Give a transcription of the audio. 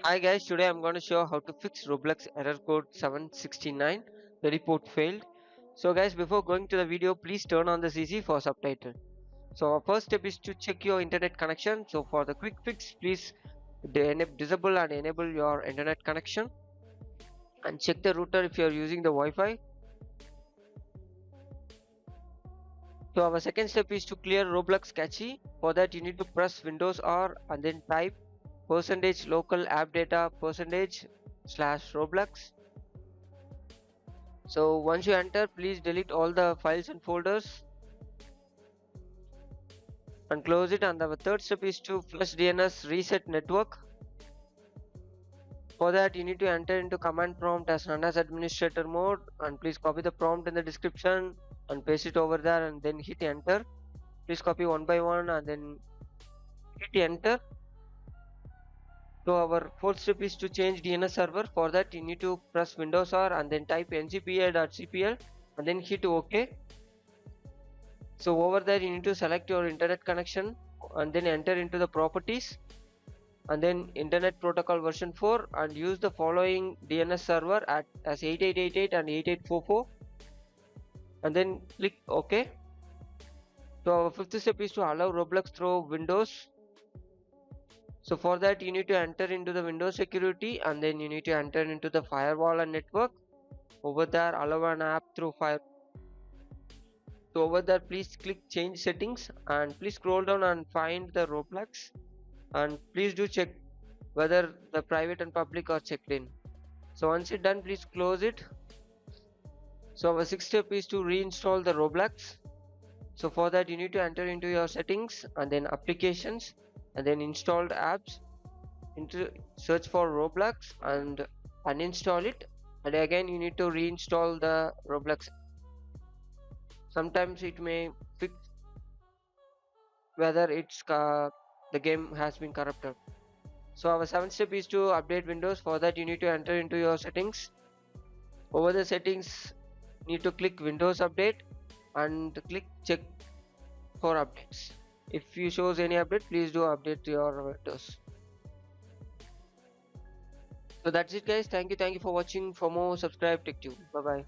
Hi guys, today I'm going to show how to fix Roblox error code 769. The report failed. So guys, before going to the video, please turn on the CC for subtitle. So our first step is to check your internet connection. So for the quick fix, please disable and enable your internet connection and check the router if you are using the Wi-Fi. So our second step is to clear Roblox cache. For that you need to press Windows R and then type %local app data %/Roblox. So once you enter, please delete all the files and folders and close it. And the third step is to flush DNS reset network. For that you need to enter into command prompt as run as administrator mode, and please copy the prompt in the description and paste it over there and then hit enter. Please copy one by one and then hit enter. So our fourth step is to change DNS server. For that you need to press Windows R and then type ngpl.cpl and then hit OK. So over there you need to select your internet connection and then enter into the properties and then internet protocol version 4 and use the following DNS server as 8888 and 8844 and then click OK. So our fifth step is to allow Roblox through Windows. So for that you need to enter into the Windows security and then you need to enter into the firewall and network. Over there allow an app through fire. So over there please click change settings and please scroll down and find the Roblox and please do check whether the private and public are checked in. So once it's done, please close it. So our sixth step is to reinstall the Roblox. So for that you need to enter into your settings and then applications and then installed apps, search for Roblox and uninstall it, and again you need to reinstall the Roblox. Sometimes it may fix whether it's the game has been corrupted. So our seventh step is to update Windows. For that you need to enter into your settings. Over the settings you need to click Windows Update and click check for updates. If you shows any update, please do update your Windows. So that's it guys. Thank you for watching. For more, subscribe TechTube. Bye bye.